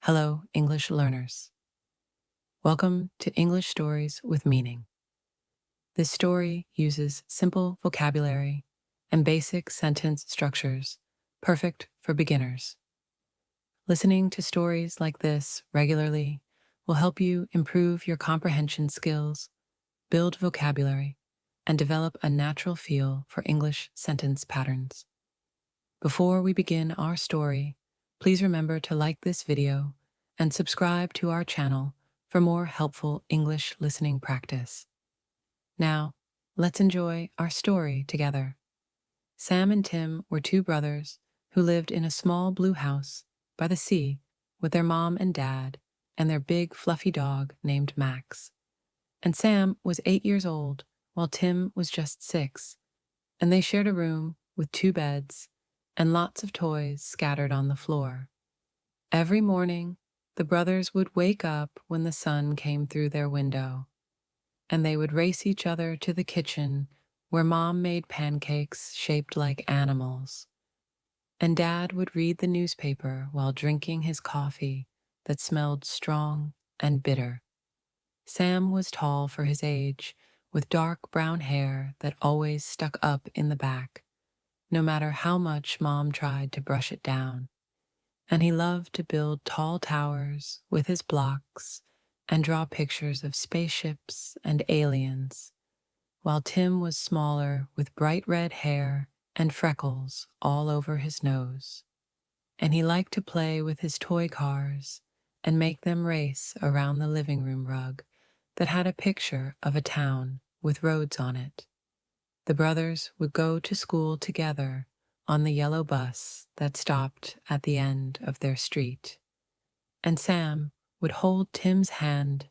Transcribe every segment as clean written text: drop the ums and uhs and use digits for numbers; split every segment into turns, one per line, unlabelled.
Hello, English learners. Welcome to English Stories with Meaning. This story uses simple vocabulary and basic sentence structures, perfect for beginners. Listening to stories like this regularly will help you improve your comprehension skills, build vocabulary, and develop a natural feel for English sentence patterns. Before we begin our story, please remember to like this video and subscribe to our channel for more helpful English listening practice. Now, let's enjoy our story together. Sam and Tim were two brothers who lived in a small blue house by the sea with their mom and dad and their big fluffy dog named Max. And Sam was 8 years old while Tim was just 6, and they shared a room with 2 beds and lots of toys scattered on the floor. Every morning, the brothers would wake up when the sun came through their window, and they would race each other to the kitchen where Mom made pancakes shaped like animals, and Dad would read the newspaper while drinking his coffee that smelled strong and bitter. Sam was tall for his age, with dark brown hair that always stuck up in the back, no matter how much Mom tried to brush it down. And he loved to build tall towers with his blocks and draw pictures of spaceships and aliens, while Tim was smaller with bright red hair and freckles all over his nose. And he liked to play with his toy cars and make them race around the living room rug that had a picture of a town with roads on it. The brothers would go to school together on the yellow bus that stopped at the end of their street, and Sam would hold Tim's hand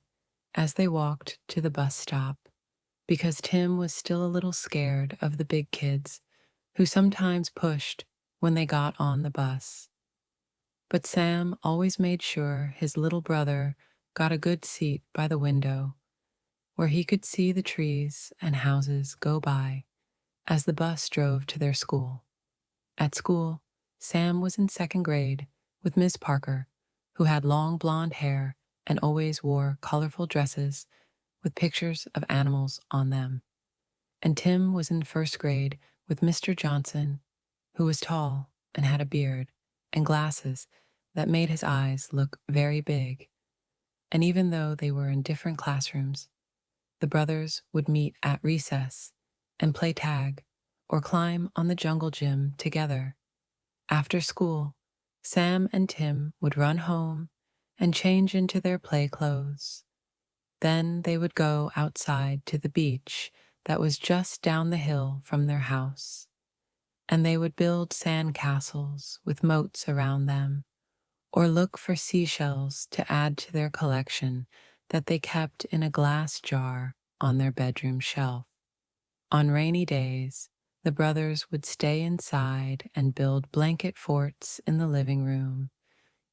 as they walked to the bus stop, because Tim was still a little scared of the big kids who sometimes pushed when they got on the bus. But Sam always made sure his little brother got a good seat by the window, where he could see the trees and houses go by as the bus drove to their school. At school, Sam was in 2nd grade with Miss Parker, who had long blonde hair and always wore colorful dresses with pictures of animals on them. And Tim was in 1st grade with Mr. Johnson, who was tall and had a beard and glasses that made his eyes look very big. And even though they were in different classrooms, the brothers would meet at recess and play tag or climb on the jungle gym together. After school, Sam and Tim would run home and change into their play clothes. Then they would go outside to the beach that was just down the hill from their house, and they would build sand castles with moats around them, or look for seashells to add to their collection that they kept in a glass jar on their bedroom shelf. On rainy days, the brothers would stay inside and build blanket forts in the living room,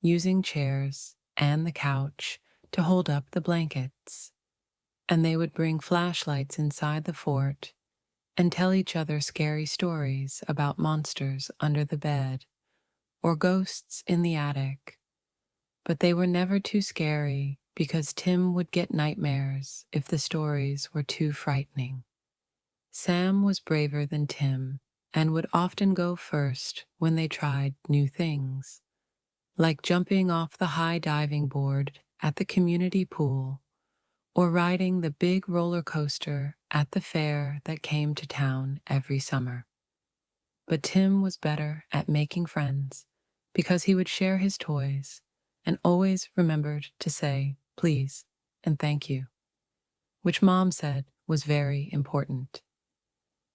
using chairs and the couch to hold up the blankets. And they would bring flashlights inside the fort and tell each other scary stories about monsters under the bed or ghosts in the attic. But they were never too scary because Tim would get nightmares if the stories were too frightening. Sam was braver than Tim and would often go first when they tried new things, like jumping off the high diving board at the community pool or riding the big roller coaster at the fair that came to town every summer. But Tim was better at making friends because he would share his toys and always remembered to say please and thank you, which Mom said was very important.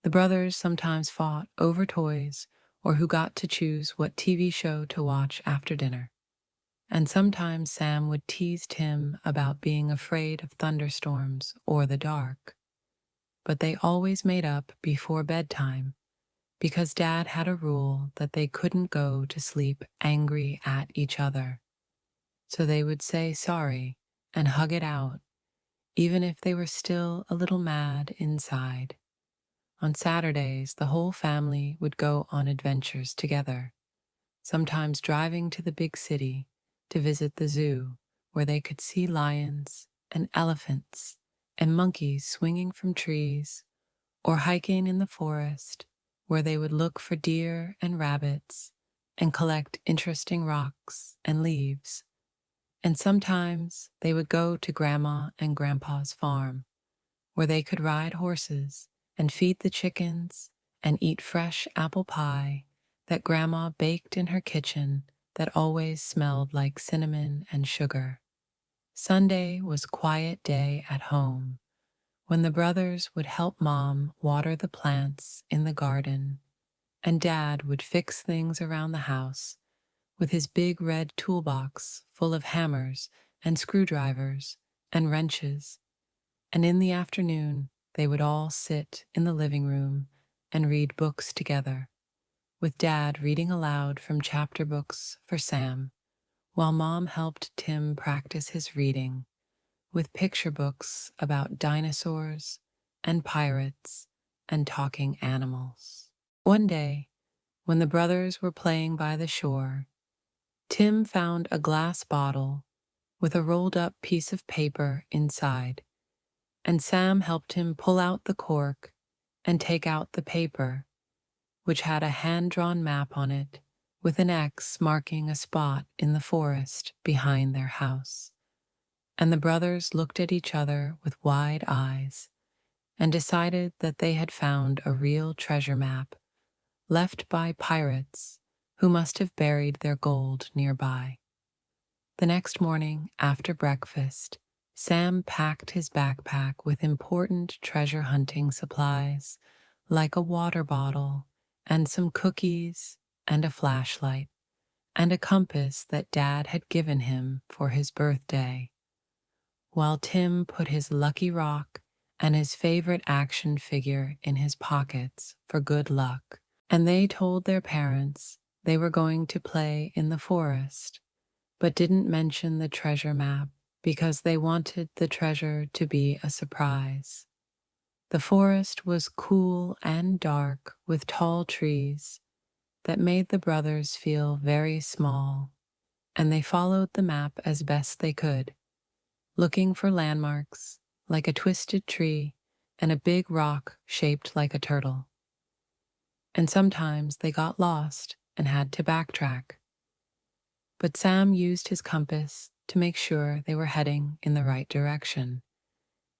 The brothers sometimes fought over toys or who got to choose what TV show to watch after dinner. And sometimes Sam would tease Tim about being afraid of thunderstorms or the dark. But they always made up before bedtime because Dad had a rule that they couldn't go to sleep angry at each other. So they would say sorry and hug it out, even if they were still a little mad inside. On Saturdays, the whole family would go on adventures together, sometimes driving to the big city to visit the zoo, where they could see lions and elephants and monkeys swinging from trees, or hiking in the forest, where they would look for deer and rabbits and collect interesting rocks and leaves. And sometimes they would go to Grandma and Grandpa's farm, where they could ride horses and feed the chickens and eat fresh apple pie that Grandma baked in her kitchen that always smelled like cinnamon and sugar. Sunday was quiet day at home, when the brothers would help Mom water the plants in the garden, and Dad would fix things around the house with his big red toolbox full of hammers and screwdrivers and wrenches. And in the afternoon, they would all sit in the living room and read books together, with Dad reading aloud from chapter books for Sam, while Mom helped Tim practice his reading with picture books about dinosaurs and pirates and talking animals. One day, when the brothers were playing by the shore, Tim found a glass bottle with a rolled up piece of paper inside, and Sam helped him pull out the cork and take out the paper, which had a hand-drawn map on it with an X marking a spot in the forest behind their house. And the brothers looked at each other with wide eyes and decided that they had found a real treasure map left by pirates who must have buried their gold nearby. The next morning, after breakfast, Sam packed his backpack with important treasure hunting supplies, like a water bottle and some cookies and a flashlight and a compass that Dad had given him for his birthday, while Tim put his lucky rock and his favorite action figure in his pockets for good luck. And they told their parents they were going to play in the forest, but didn't mention the treasure map because they wanted the treasure to be a surprise. The forest was cool and dark with tall trees that made the brothers feel very small, and they followed the map as best they could, looking for landmarks like a twisted tree and a big rock shaped like a turtle. And sometimes they got lost and had to backtrack. But Sam used his compass to make sure they were heading in the right direction,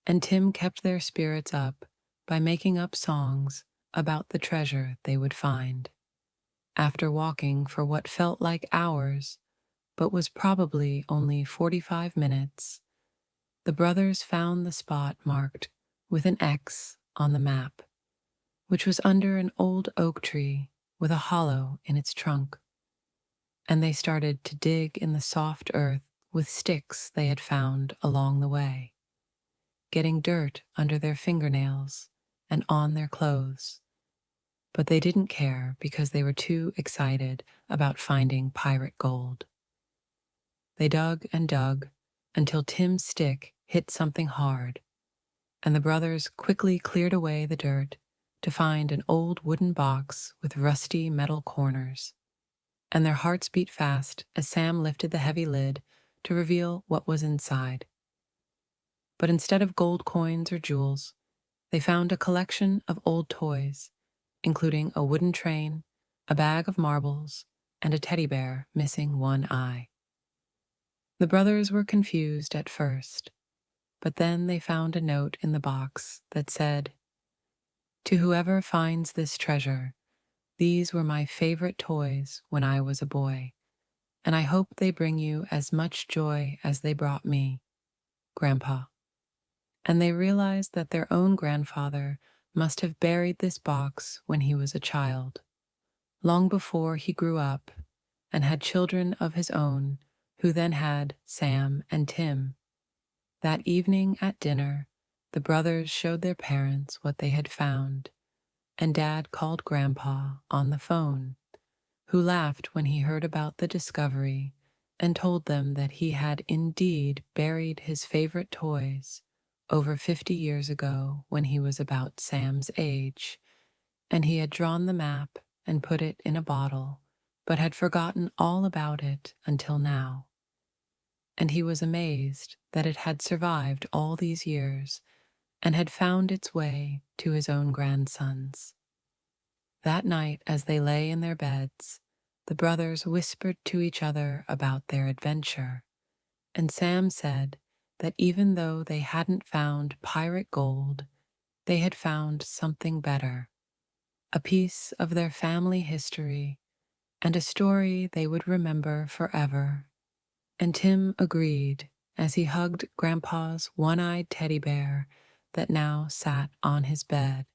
and Tim kept their spirits up by making up songs about the treasure they would find. After walking for what felt like hours, but was probably only 45 minutes, the brothers found the spot marked with an X on the map, which was under an old oak tree with a hollow in its trunk. And they started to dig in the soft earth with sticks they had found along the way, getting dirt under their fingernails and on their clothes. But they didn't care because they were too excited about finding pirate gold. They dug and dug until Tim's stick hit something hard, and the brothers quickly cleared away the dirt to find an old wooden box with rusty metal corners. And their hearts beat fast as Sam lifted the heavy lid to reveal what was inside. But instead of gold coins or jewels, they found a collection of old toys, including a wooden train, a bag of marbles, and a teddy bear missing one eye. The brothers were confused at first, but then they found a note in the box that said, "To whoever finds this treasure, these were my favorite toys when I was a boy, and I hope they bring you as much joy as they brought me, Grandpa." And they realized that their own grandfather must have buried this box when he was a child, long before he grew up and had children of his own, who then had Sam and Tim. That evening at dinner, the brothers showed their parents what they had found, and Dad called Grandpa on the phone, who laughed when he heard about the discovery and told them that he had indeed buried his favorite toys over 50 years ago when he was about Sam's age, and he had drawn the map and put it in a bottle, but had forgotten all about it until now. and he was amazed that it had survived all these years and had found its way to his own grandsons. That night, as they lay in their beds, the brothers whispered to each other about their adventure, and Sam said that even though they hadn't found pirate gold, they had found something better, a piece of their family history and a story they would remember forever. And Tim agreed as he hugged Grandpa's one-eyed teddy bear that now sat on his bed,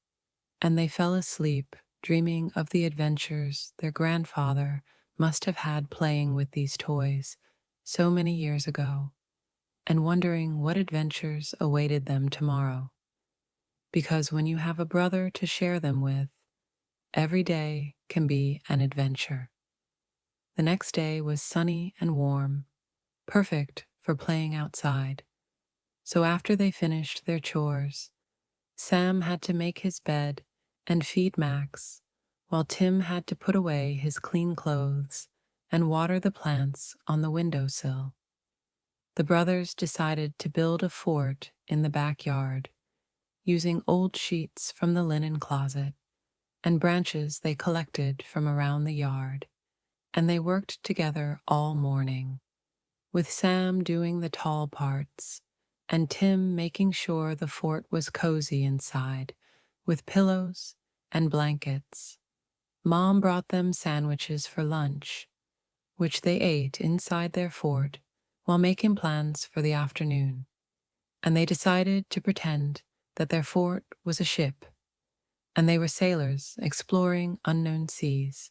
and they fell asleep dreaming of the adventures their grandfather must have had playing with these toys so many years ago, and wondering what adventures awaited them tomorrow. Because when you have a brother to share them with, every day can be an adventure. The next day was sunny and warm, perfect for playing outside. So after they finished their chores, Sam had to make his bed and feed Max, while Tim had to put away his clean clothes and water the plants on the windowsill. The brothers decided to build a fort in the backyard, using old sheets from the linen closet and branches they collected from around the yard, and they worked together all morning, with Sam doing the tall parts and Tim making sure the fort was cozy inside, with pillows and blankets. Mom brought them sandwiches for lunch, which they ate inside their fort while making plans for the afternoon, and they decided to pretend that their fort was a ship, and they were sailors exploring unknown seas.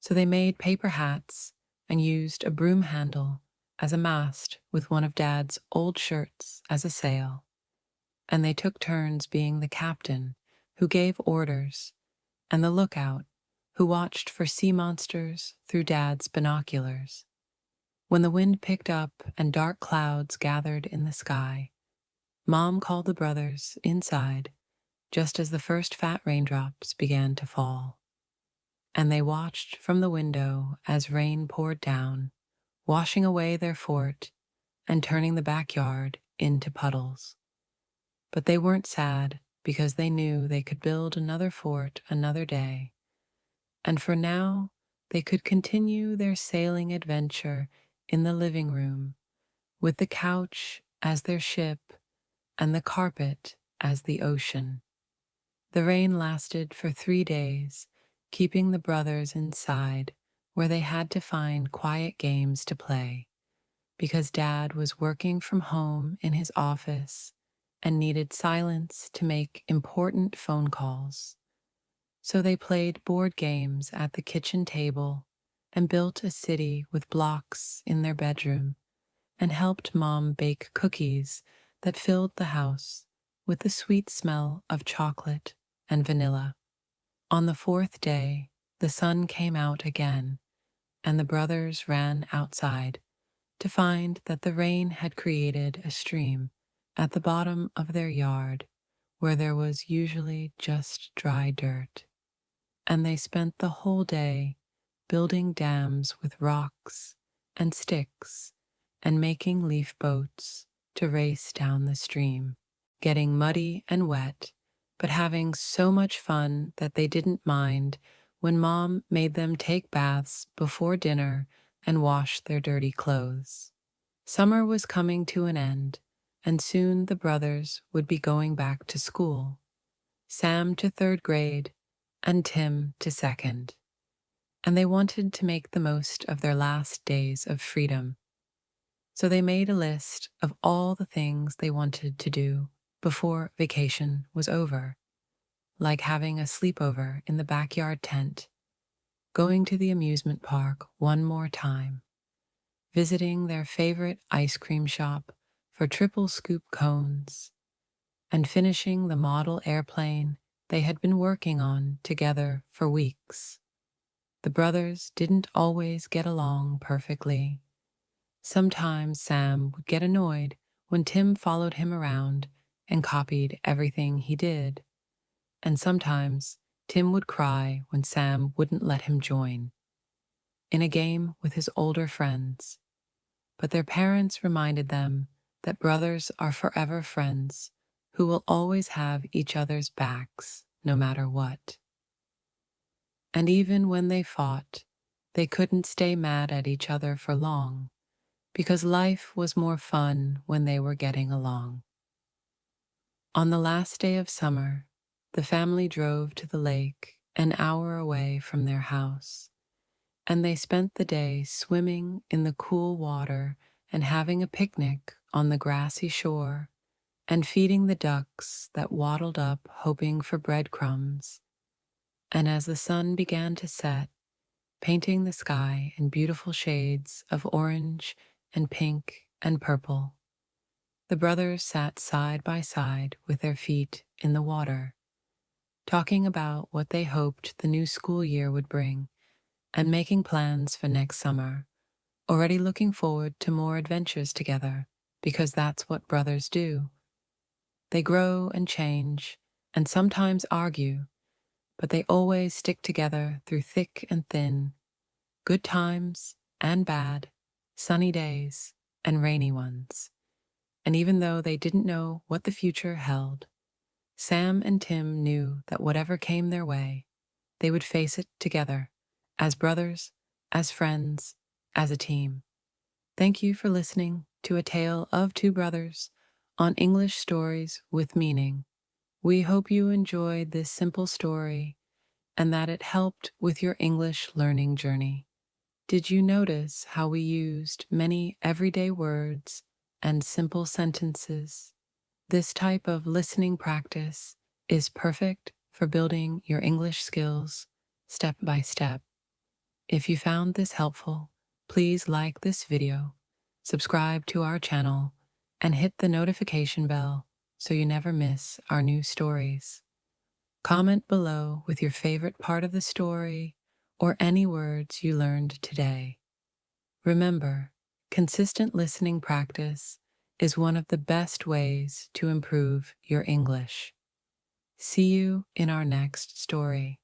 So they made paper hats and used a broom handle as a mast with one of Dad's old shirts as a sail, and they took turns being the captain who gave orders and the lookout who watched for sea monsters through Dad's binoculars. When the wind picked up and dark clouds gathered in the sky, Mom called the brothers inside just as the first fat raindrops began to fall, and they watched from the window as rain poured down, washing away their fort and turning the backyard into puddles. But they weren't sad because they knew they could build another fort another day, and for now they could continue their sailing adventure in the living room, with the couch as their ship and the carpet as the ocean. The rain lasted for 3 days, keeping the brothers inside, where they had to find quiet games to play, because Dad was working from home in his office and needed silence to make important phone calls. So they played board games at the kitchen table and built a city with blocks in their bedroom, and helped Mom bake cookies that filled the house with the sweet smell of chocolate and vanilla. On the 4th day, the sun came out again, and the brothers ran outside to find that the rain had created a stream at the bottom of their yard where there was usually just dry dirt. And they spent the whole day building dams with rocks and sticks and making leaf boats to race down the stream, getting muddy and wet, but having so much fun that they didn't mind when Mom made them take baths before dinner and wash their dirty clothes. Summer was coming to an end, and soon the brothers would be going back to school, Sam to 3rd grade and Tim to 2nd, and they wanted to make the most of their last days of freedom. So they made a list of all the things they wanted to do before vacation was over, like having a sleepover in the backyard tent, going to the amusement park one more time, visiting their favorite ice cream shop for triple scoop cones, and finishing the model airplane they had been working on together for weeks. The brothers didn't always get along perfectly. Sometimes Sam would get annoyed when Tim followed him around and copied everything he did, and sometimes Tim would cry when Sam wouldn't let him join in a game with his older friends. but their parents reminded them that brothers are forever friends who will always have each other's backs no matter what. And even when they fought, they couldn't stay mad at each other for long, because life was more fun when they were getting along. On the last day of summer, the family drove to the lake an hour away from their house, and they spent the day swimming in the cool water and having a picnic on the grassy shore and feeding the ducks that waddled up hoping for breadcrumbs. And as the sun began to set, painting the sky in beautiful shades of orange and pink and purple, the brothers sat side by side with their feet in the water, talking about what they hoped the new school year would bring and making plans for next summer, already looking forward to more adventures together, because that's what brothers do. They grow and change and sometimes argue, but they always stick together through thick and thin, good times and bad, sunny days and rainy ones. And even though they didn't know what the future held, Sam and Tim knew that whatever came their way, they would face it together, as brothers, as friends, as a team. Thank you for listening to A Tale of Two Brothers on English Stories with Meaning. We hope you enjoyed this simple story and that it helped with your English learning journey. Did you notice how we used many everyday words and simple sentences? This type of listening practice is perfect for building your English skills step by step. If you found this helpful, please like this video, subscribe to our channel, and hit the notification bell so you never miss our new stories. Comment below with your favorite part of the story or any words you learned today. Remember, consistent listening practice is one of the best ways to improve your English. See you in our next story.